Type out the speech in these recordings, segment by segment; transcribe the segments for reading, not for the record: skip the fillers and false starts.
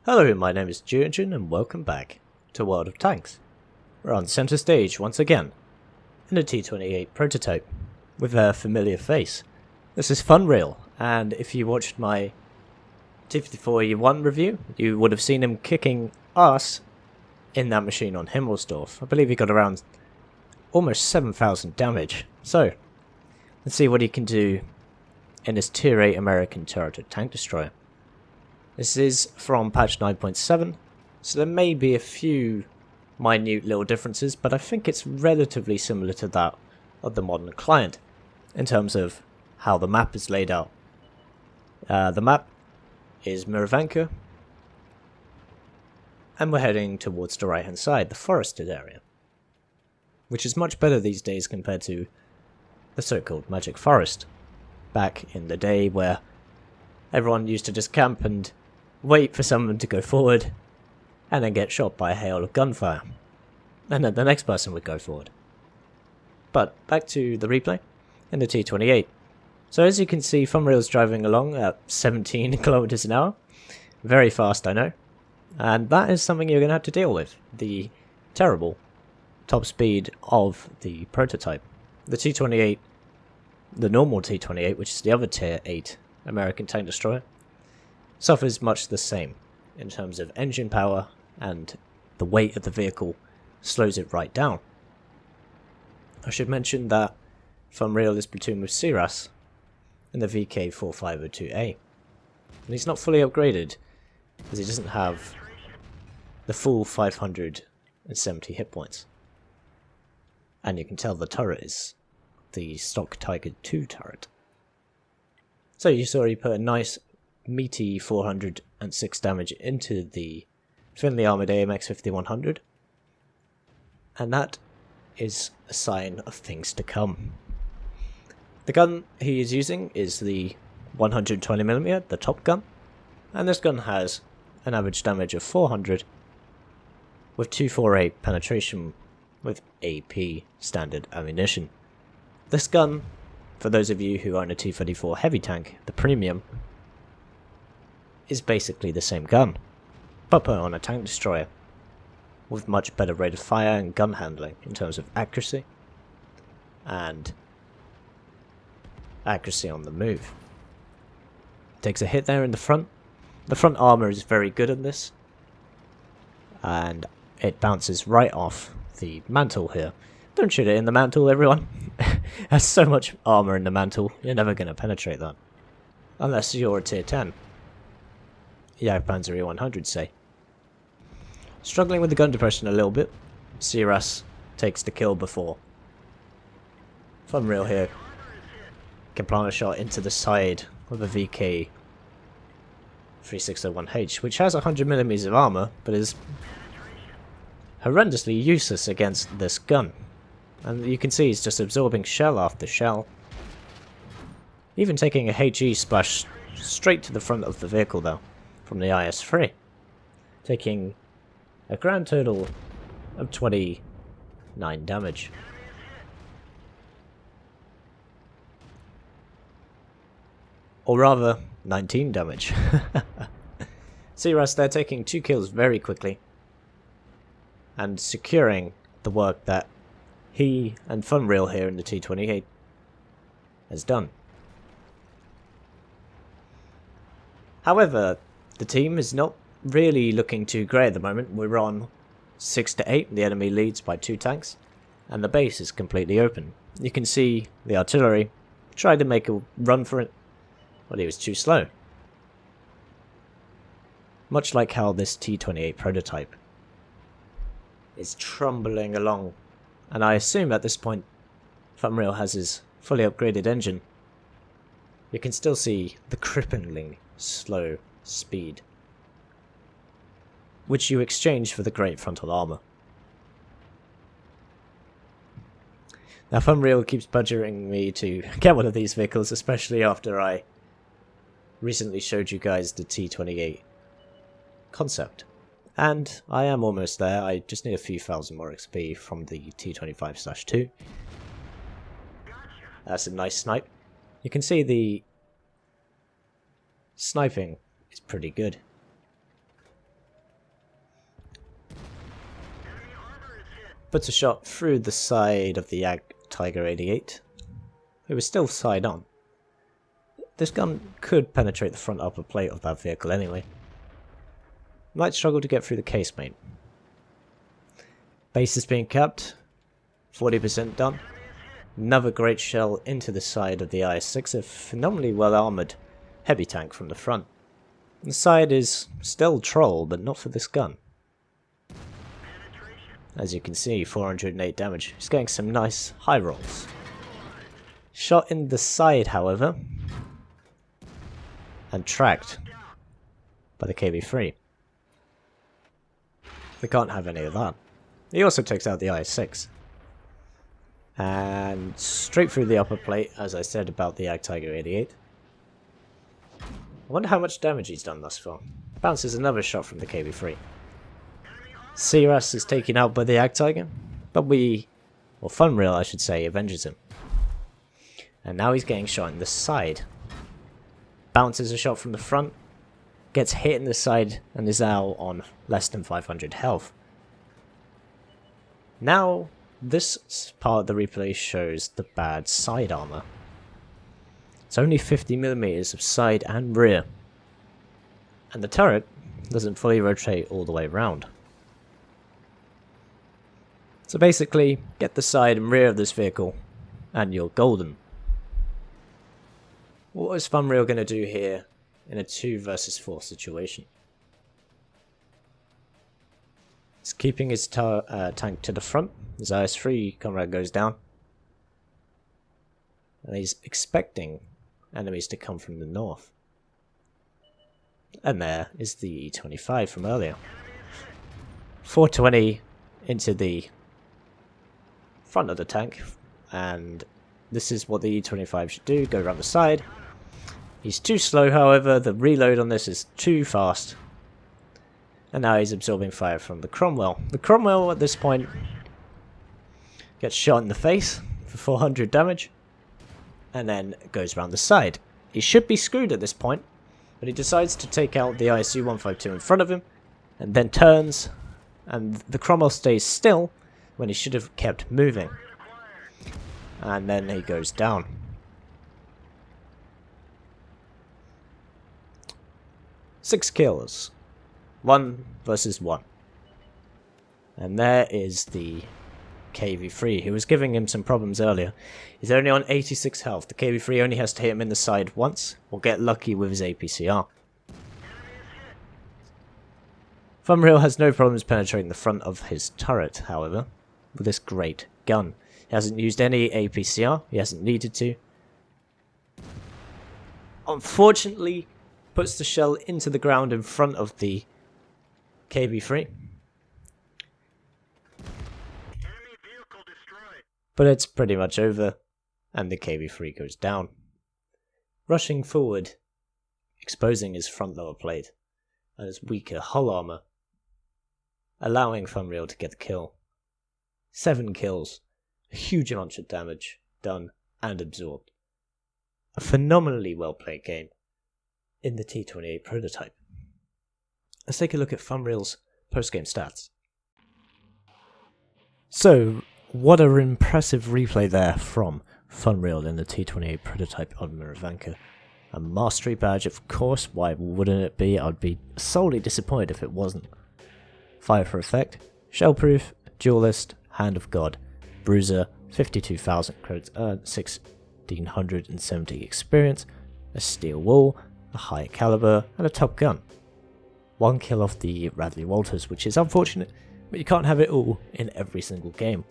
Hello, my name is Geogen and welcome back to World of Tanks. We're on center stage once again, in a T28 Prototype, with a familiar face. This is FunReal, and if you watched my T54E1 review, you would have seen him kicking arse in that machine on Himmelsdorf. I believe he got around almost 7,000 damage. So, let's see what he can do in his Tier 8 American turreted tank destroyer. This is from patch 9.7, so there may be a few minute little differences, but I think it's relatively similar to that of the modern client, in terms of how the map is laid out. The map is Miravanka, and we're heading towards the right hand side, the forested area, which is much better these days compared to the so-called magic forest, back in the day where everyone used to just camp and wait for someone to go forward and then get shot by a hail of gunfire, and then the next person would go forward. But back to the replay in the T28. So as you can see, FunReal's driving along at 17 kilometers an hour. Very fast, I know. And that is something you're going to have to deal with. The terrible top speed of the prototype. The T28, the normal T28, which is the other Tier 8 American tank destroyer, suffers much the same in terms of engine power, and the weight of the vehicle slows it right down. I should mention that FunReal is platooned with Siras in the VK4502A, and he's not fully upgraded as he doesn't have the full 570 hit points. And you can tell the turret is the stock Tiger 2 turret. So you saw he put a nice meaty 406 damage into the thinly armoured AMX 5100, and that is a sign of things to come. The gun he is using is the 120mm, the top gun, and this gun has an average damage of 400 with 248 penetration with AP standard ammunition. This gun, for those of you who own a T34 heavy tank, the premium, is basically the same gun, but put on a tank destroyer, with much better rate of fire and gun handling in terms of accuracy, and accuracy on the move. Takes a hit there in the front. The front armour is very good at this, and it bounces right off the mantle here. Don't shoot it in the mantle, everyone. There's so much armour in the mantle, you're never going to penetrate that. Unless you're a Tier 10. Yeah, Panzer E100 say. Struggling with the gun depression a little bit. Siras takes the kill before FunReal here can plant a shot into the side of a VK 3601H, which has 100mm of armour, but is horrendously useless against this gun. And you can see he's just absorbing shell after shell. Even taking a HE splash straight to the front of the vehicle though, from the IS-3. Taking a grand total of 29 damage. Or rather, 19 damage. Siras there taking 2 kills very quickly, and securing the work that he and FunReal here in the T28 has done. However, the team is not really looking too great at the moment. We're on 6-8, the enemy leads by 2 tanks, and the base is completely open. You can see the artillery tried to make a run for it, but he was too slow. Much like how this T28 prototype is trumbling along, and I assume at this point FunReal has his fully upgraded engine. You can still see the cripplingly slow speed, which you exchange for the great frontal armour. Now FunReal keeps badgering me to get one of these vehicles, especially after I recently showed you guys the T28 concept. And I am almost there. I just need a few thousand more XP from the T25/2. That's a nice snipe. You can see the sniping is pretty good. puts a shot through the side of the Tiger 88, who was still side on. This gun could penetrate the front upper plate of that vehicle anyway. Might struggle to get through the casemate. Base is being capped, 40% done. Another great shell into the side of the IS-6, a phenomenally well armoured heavy tank from the front. The side is still troll, but not for this gun. As you can see, 408 damage. He's getting some nice high rolls. Shot in the side, however, and tracked by the KV-3. We can't have any of that. He also takes out the IS-6. And straight through the upper plate, as I said about the Tiger 88. I wonder how much damage he's done thus far. Bounces another shot from the KV-3. CRS is taken out by the Tiger, but or FunReal I should say, avenges him. And now he's getting shot in the side. Bounces a shot from the front, gets hit in the side, and is now on less than 500 health. Now, this part of the replay shows the bad side armor. It's only 50mm of side and rear, and the turret doesn't fully rotate all the way around. So basically, get the side and rear of this vehicle, and you're golden. What is FunReal going to do here in a 2 versus 4 situation? He's keeping his tank to the front. His IS-3 comrade goes down. And he's expecting enemies to come from the north. And there is the E25 from earlier. 420 into the front of the tank. And this is what the E25 should do. Go around the side. He's too slow, however. The reload on this is too fast. And now he's absorbing fire from the Cromwell. The Cromwell at this point gets shot in the face for 400 damage. And then goes around the side. He should be screwed at this point. But he decides to take out the ISU 152 in front of him. And then turns. And the Cromwell stays still when he should have kept moving. And then he goes down. Six kills. 1 versus 1. And there is the KV-3, who was giving him some problems earlier. He's only on 86 health. The KV-3 only has to hit him in the side once, or get lucky with his APCR. FunReal has no problems penetrating the front of his turret, however, with this great gun. He hasn't used any APCR, he hasn't needed to. Unfortunately, puts the shell into the ground in front of the KV-3. But it's pretty much over, and the KV-3 goes down. Rushing forward, exposing his front lower plate and his weaker hull armor, allowing FunReal to get the kill. 7 kills, a huge amount of damage done and absorbed. A phenomenally well played game in the T28 Prototype. Let's take a look at FunReal's post-game stats. So, what an impressive replay there from FunReal in the T28 Prototype on Miravanka. A mastery badge, of course, why wouldn't it be? I'd be solely disappointed if it wasn't. Fire for effect, shellproof, duelist, hand of god, bruiser, 52,000 credits earned, 1670 experience, a steel wool, a high caliber, and a top gun. 1 kill off the Radley Walters, which is unfortunate, but you can't have it all in every single game.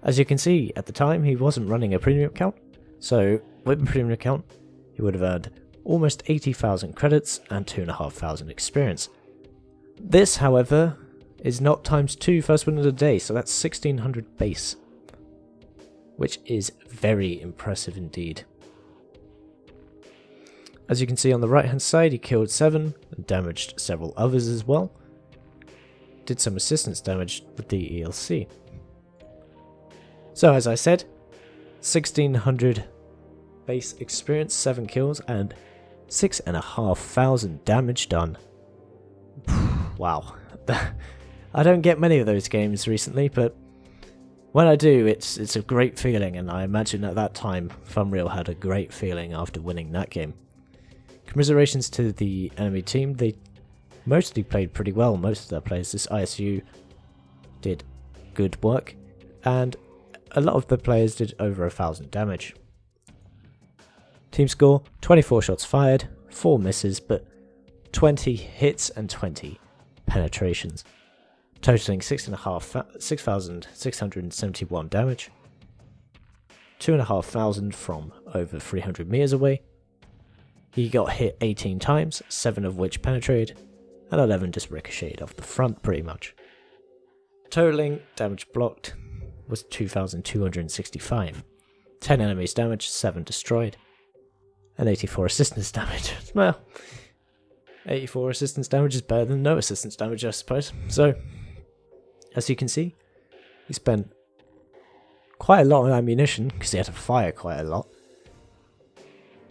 As you can see, at the time he wasn't running a premium account, so with a premium account he would have earned almost 80,000 credits and 2,500 experience. This, however, is not ×2 first win of the day, so that's 1600 base, which is very impressive indeed. As you can see on the right hand side, he killed 7 and damaged several others as well. Did some assistance damage with the ELC. So as I said, 1600 base experience, 7 kills and 6,500 damage done. Wow. I don't get many of those games recently, but when I do, it's a great feeling, and I imagine at that time FunReal had a great feeling after winning that game. Commiserations to the enemy team. They mostly played pretty well, most of their players. This ISU did good work, and a lot of the players did over 1,000 damage. Team score, 24 shots fired, 4 misses, but 20 hits and 20 penetrations, totaling 6,671 damage, 2,500 from over 300 meters away. He got hit 18 times, 7 of which penetrated, and 11 just ricocheted off the front pretty much. Totaling damage blocked was 2,265, 10 enemies damaged, 7 destroyed, and 84 assistance damage. Well, 84 assistance damage is better than no assistance damage, I suppose. So, as you can see, he spent quite a lot on ammunition, because he had to fire quite a lot.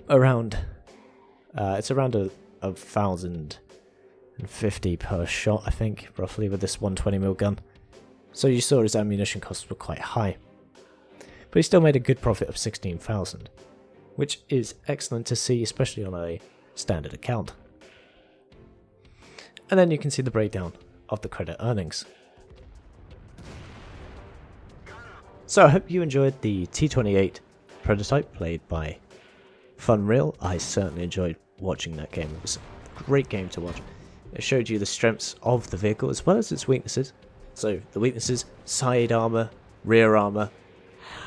It's around 1,050 per shot, I think, roughly, with this 120mm gun. So you saw his ammunition costs were quite high. But he still made a good profit of 16,000, which is excellent to see, especially on a standard account. And then you can see the breakdown of the credit earnings. So I hope you enjoyed the T28 Prototype played by FunReal. I certainly enjoyed watching that game. It was a great game to watch. It showed you the strengths of the vehicle as well as its weaknesses. So the weaknesses: side armor, rear armor,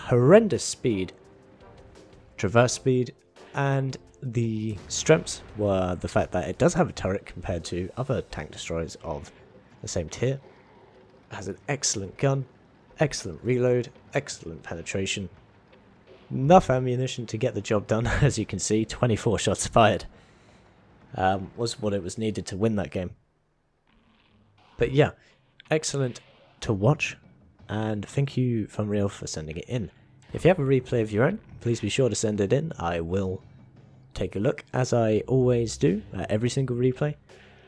horrendous speed, traverse speed, and the strengths were the fact that it does have a turret compared to other tank destroyers of the same tier. It has an excellent gun, excellent reload, excellent penetration, enough ammunition to get the job done. As you can see, 24 shots fired was what it was needed to win that game. But yeah, excellent to watch, and thank you FunReal for sending it in. If you have a replay of your own, please be sure to send it in. I will take a look, as I always do, at every single replay,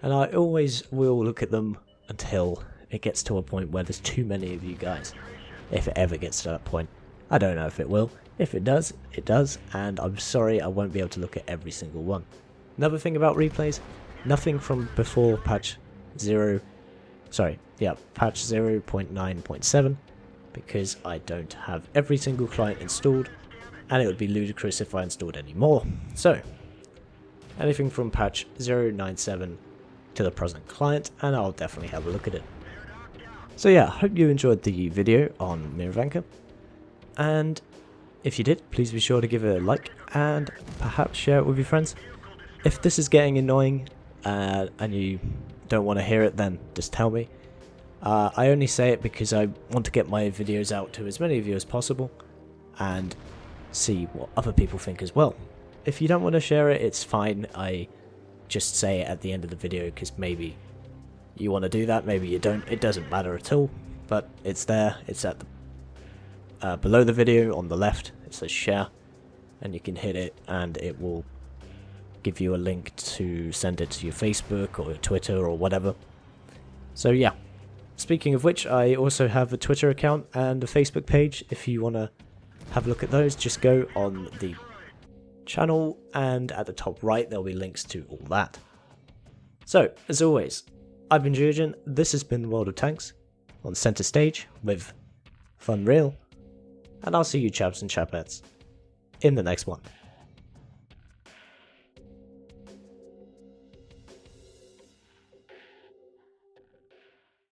and I always will look at them until it gets to a point where there's too many of you guys. If it ever gets to that point. I don't know if it will. If it does, it does, and I'm sorry I won't be able to look at every single one. Another thing about replays, nothing from before patch 0.9.7, because I don't have every single client installed, and it would be ludicrous if I installed any more. So, anything from patch 0.9.7 to the present client, and I'll definitely have a look at it. So yeah, hope you enjoyed the video on Miravanka, and if you did, please be sure to give it a like, and perhaps share it with your friends. If this is getting annoying, and you don't want to hear it, then just tell me. I only say it because I want to get my videos out to as many of you as possible, and see what other people think as well. If you don't want to share it, it's fine. I just say it at the end of the video because maybe you want to do that, maybe you don't. It doesn't matter at all, but it's there. It's at the below the video on the left. It says share, and you can hit it and it will give you a link to send it to your Facebook or your Twitter or whatever. So yeah, speaking of which, I also have a Twitter account and a Facebook page. If you want to have a look at those, just go on the channel, and at the top right there'll be links to all that. So, as always, I've been Geogen, this has been World of Tanks on Centre Stage with FunReal, and I'll see you chaps and chapettes in the next one.